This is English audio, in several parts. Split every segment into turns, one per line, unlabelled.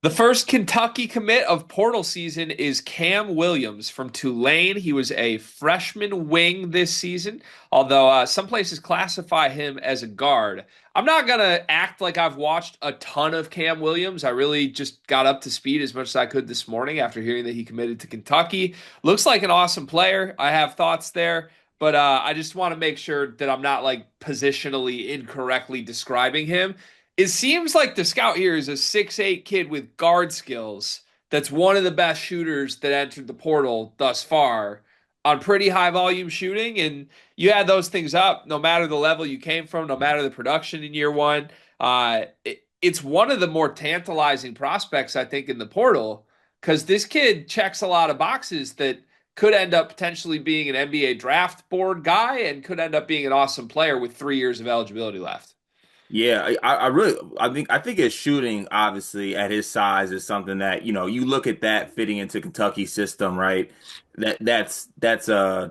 The first Kentucky commit of portal season is Kam Williams from Tulane. He was a freshman wing this season, although some places classify him as a guard. I'm not going to act like I've watched a ton of Kam Williams. I really just got up to speed as much as I could this morning after hearing that he committed to Kentucky. Looks like an awesome player. I have thoughts there, but I just want to make sure that I'm not like positionally incorrectly describing him. It seems like the scout here is a 6'8" kid with guard skills that's one of the best shooters that entered the portal thus far on pretty high volume shooting. And you add those things up, no matter the level you came from, no matter the production in year one, it's one of the more tantalizing prospects, I think, in the portal because this kid checks a lot of boxes that could end up potentially being an NBA draft board guy and could end up being an awesome player with 3 years of eligibility left.
Yeah, I really I think his shooting obviously at his size is something that, you look at that fitting into Kentucky's system, right? That's I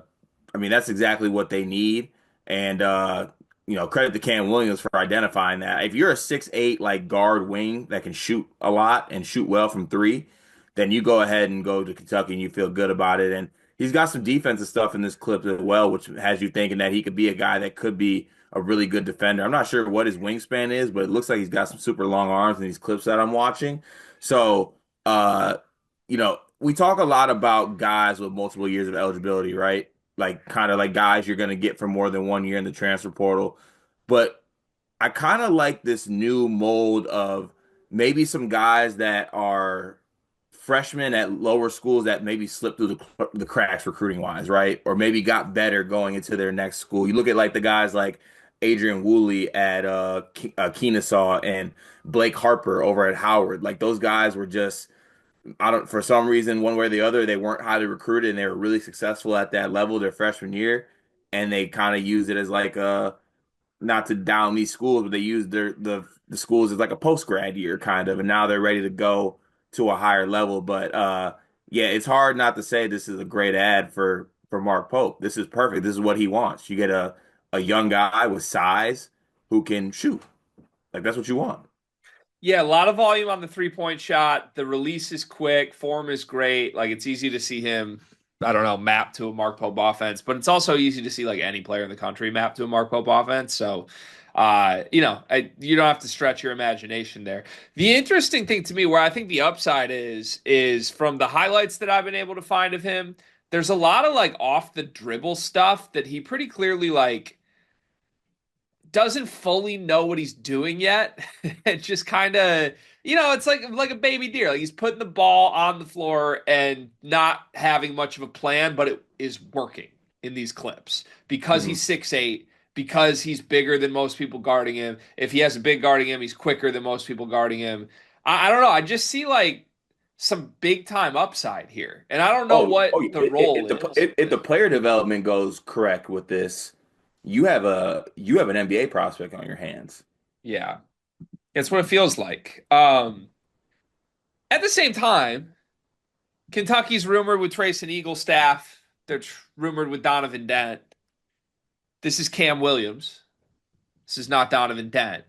mean that's exactly what they need. And credit to Cam Williams for identifying that. If you're a 6'8" like guard wing that can shoot a lot and shoot well from three, then you go ahead and go to Kentucky and you feel good about it. And he's got some defensive stuff in this clip as well, which has you thinking that he could be a guy that could be a really good defender. I'm not sure what his wingspan is, but it looks like he's got some super long arms in these clips that I'm watching. So, uh, we talk a lot about guys with multiple years of eligibility, right? Like kind of like guys you're going to get for more than 1 year in the transfer portal. But I kind of like this new mold of maybe some guys that are freshmen at lower schools that maybe slipped through the cracks recruiting wise, right? Or maybe got better going into their next school. You look at like the guys like Adrian Woolley at Kennesaw and Blake Harper over at Howard. Like those guys were just I don't for some reason one way or the other they weren't highly recruited and they were really successful at that level their freshman year, and they kind of used it as like a not to down these schools, but they use the schools as like a post grad year kind of, and now they're ready to go to a higher level. But yeah, it's hard not to say this is a great ad for Mark Pope. This is perfect. This is what he wants. You get a young guy with size who can shoot. Like that's what you want.
Yeah, a lot of volume on the 3-point shot. The release is quick, form is great. Like it's easy to see him, I don't know, map to a Mark Pope offense, but it's also easy to see like any player in the country map to a Mark Pope offense. So, you don't have to stretch your imagination there. The interesting thing to me, where I think the upside is from the highlights that I've been able to find of him. There's a lot of like off the dribble stuff that he pretty clearly like doesn't fully know what he's doing yet. It just kind of, it's like a baby deer. Like he's putting the ball on the floor and not having much of a plan, but it is working in these clips because
Mhm.
he's 6'8", because he's bigger than most people guarding him. If he has a big guarding him, he's quicker than most people guarding him. I don't know. I just see like some big time upside here, and I don't know what
Oh,
the role is.
if the player development goes correct with this, you have an NBA prospect on your hands.
Yeah, it's what it feels like. At the same time, Kentucky's rumored with Trace and Eagle staff. They're rumored with Donovan Dent. This is Kam Williams. This is not Donovan Dent.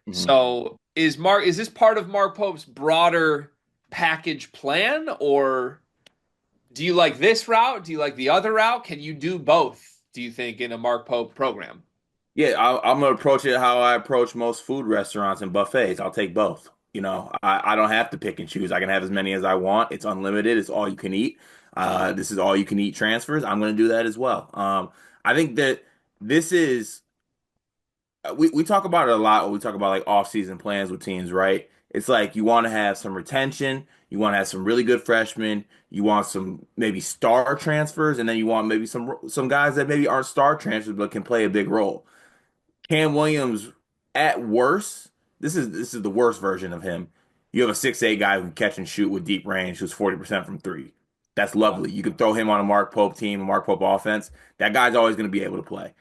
Mhm.
So is this part of Mark Pope's broader package plan, or do you like this route? Do you like the other route? Can you do both, do you think, in a Mark Pope program?
Yeah, I'm gonna approach it how I approach most food restaurants and buffets. I'll take both. I don't have to pick and choose. I can have as many as I want. It's unlimited. It's all you can eat. This is all you can eat transfers. I'm gonna do that as well. I think that this is we talk about it a lot when we talk about like off-season plans with teams, right? It's like you want to have some retention, you want to have some really good freshmen, you want some maybe star transfers, and then you want maybe some guys that maybe aren't star transfers but can play a big role. Cam Williams, at worst, this is the worst version of him. You have a 6'8" guy who can catch and shoot with deep range, who's 40% from three. That's lovely. You could throw him on a Mark Pope team, a Mark Pope offense. That guy's always going to be able to play.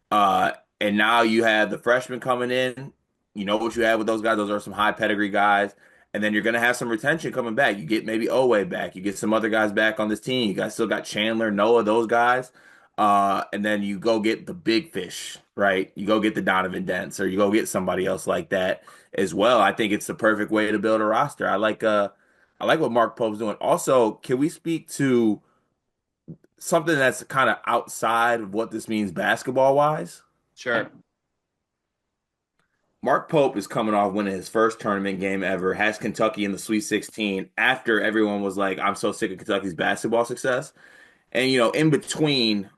Uh, and now you have the freshmen coming in. You know what you have with those guys. Those are some high pedigree guys. And then you're going to have some retention coming back. You get maybe Oweh back. You get some other guys back on this team. You guys still got Chandler, Noah, those guys. And then you go get the big fish right? You go get the Donovan Dents or you go get somebody else like that as well. I think it's the perfect way to build a roster. I like what Mark Pope's doing. Also, can we speak to something that's kind of outside of what this means basketball wise?
Sure.
Mark Pope is coming off winning his first tournament game ever, has Kentucky in the Sweet 16 after everyone was like, I'm so sick of Kentucky's basketball success. And in between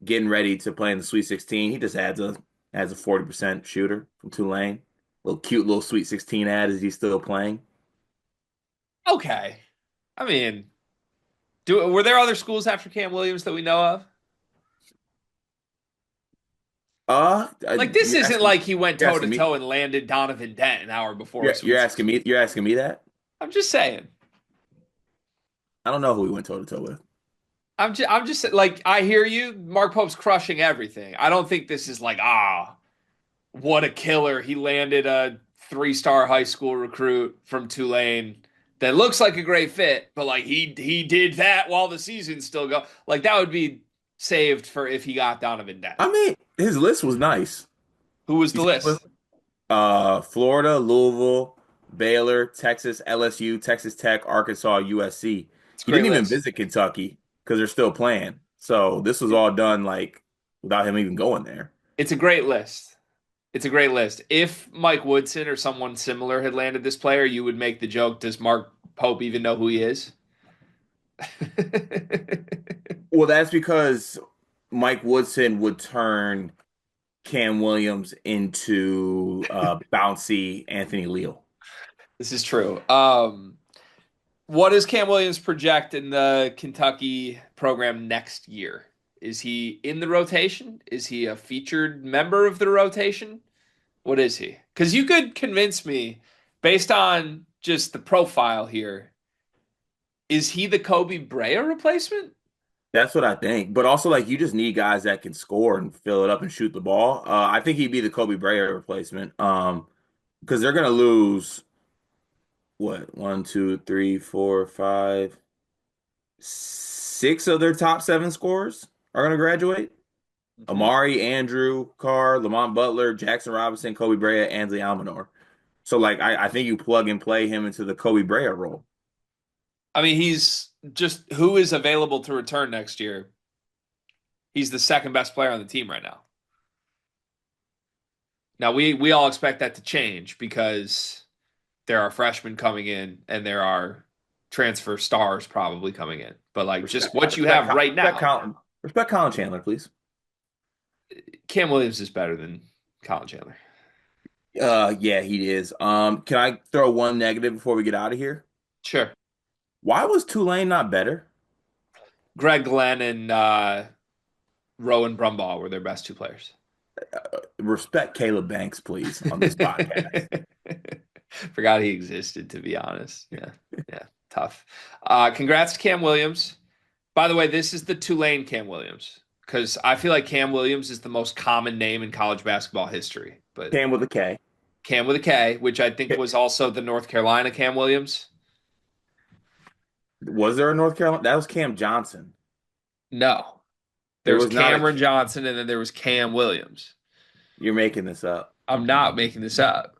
getting ready to play in the Sweet 16, he just adds a 40% shooter from Tulane. Little cute little Sweet 16 ad as he's still playing.
Okay. I mean, were there other schools after Cam Williams that we know of? Like this isn't like he went
you're
toe to
asking me,
toe and landed Donovan Dent an hour before a
you're
Sweet
asking
16.
me, you're asking me that?
I'm just saying.
I don't know who he went toe to toe with.
I'm just like I hear you. Mark Pope's crushing everything. I don't think this is like what a killer. He landed a three-star high school recruit from Tulane that looks like a great fit, but like he did that while the season's still go. Like that would be saved for if he got Donovan Dent.
I mean, his list was nice.
Who was
You
the
see his list?
list?
Florida, Louisville, Baylor, Texas, LSU, Texas Tech, Arkansas, USC.
It's a
He
great
didn't even
list.
visit Kentucky because they're still playing. So this was all done like without him even going there.
It's a great list. It's a great list. If Mike Woodson or someone similar had landed this player, you would make the joke, does Mark Pope even know who he is?
Well, that's because Mike Woodson would turn Cam Williams into bouncy Anthony Leal.
This is true. What does Cam Williams project in the Kentucky program next year? Is he in the rotation? Is he a featured member of the rotation? What is he? Because you could convince me, based on just the profile here, is he the Kobe Brea replacement?
That's what I think. But also, like, you just need guys that can score and fill it up and shoot the ball. I think he'd be the Kobe Bryant replacement. Because they're gonna lose what, one, two, three, four, five, six of their top seven scorers are gonna graduate.
Mhm.
Amari, Andrew, Carr, Lamont Butler, Jackson Robinson, Kobe Bryant, Ansley Almanor. So, like, I think you plug and play him into the Kobe Bryant role.
I mean, he's just who is available to return next year. He's the second best player on the team right now. Now we all expect that to change because there are freshmen coming in and there are transfer stars probably coming in. But like just what you have right now,
Respect Colin Chandler, please.
Cam Williams is better than Colin Chandler.
Yeah, he is. Can I throw one negative before we get out of here?
Sure.
Why was Tulane not better?
Greg Glenn and Rowan Brumbaugh were their best two players.
Respect Caleb Banks, please, on this podcast.
Forgot he existed, to be honest. Yeah. Yeah. Tough. Congrats to Cam Williams. By the way, this is the Tulane Cam Williams because I feel like Cam Williams is the most common name in college basketball history. But
Cam with a K.
Cam with a K, which I think was also the North Carolina Cam Williams.
Was there a North Carolina? That was Cam Johnson.
No,
There
there's
was not a.
Cameron Johnson and then there was Cam Williams.
You're making this up.
I'm not making this up.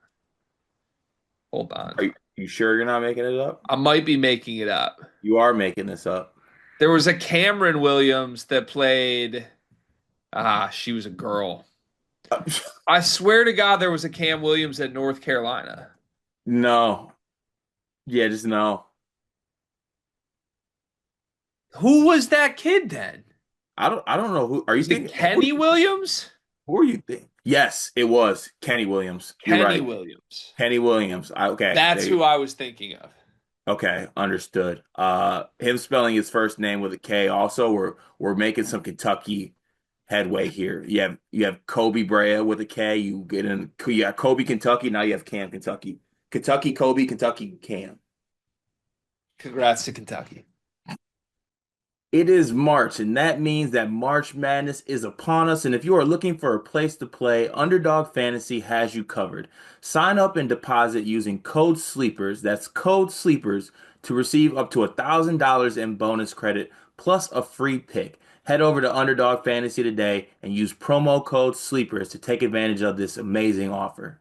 Hold on.
You sure you're not making it up?
I might be making it up.
You are making this up.
There was a Cameron Williams that played. She was a girl. I swear to God, there was a Cam Williams at North Carolina.
No. Yeah, just no.
Who was that kid then?
I don't know who are you
Was it
thinking?
Kenny Williams?
Who are you thinking? Yes, it was Kenny Williams. You're
Kenny
right.
Williams.
Kenny Williams. Okay.
That's who I was thinking of.
Okay, understood. Him spelling his first name with a K. Also, we're making some Kentucky headway here. You have Kobe Brea with a K. You got Kobe Kentucky. Now you have Cam Kentucky. Kentucky Kobe Kentucky Cam.
Congrats to Kentucky.
It is March, and that means that March Madness is upon us. And if you are looking for a place to play, Underdog Fantasy has you covered. Sign up and deposit using code SLEEPERS, that's code SLEEPERS, to receive up to $1,000 in bonus credit plus a free pick. Head over to Underdog Fantasy today and use promo code SLEEPERS to take advantage of this amazing offer.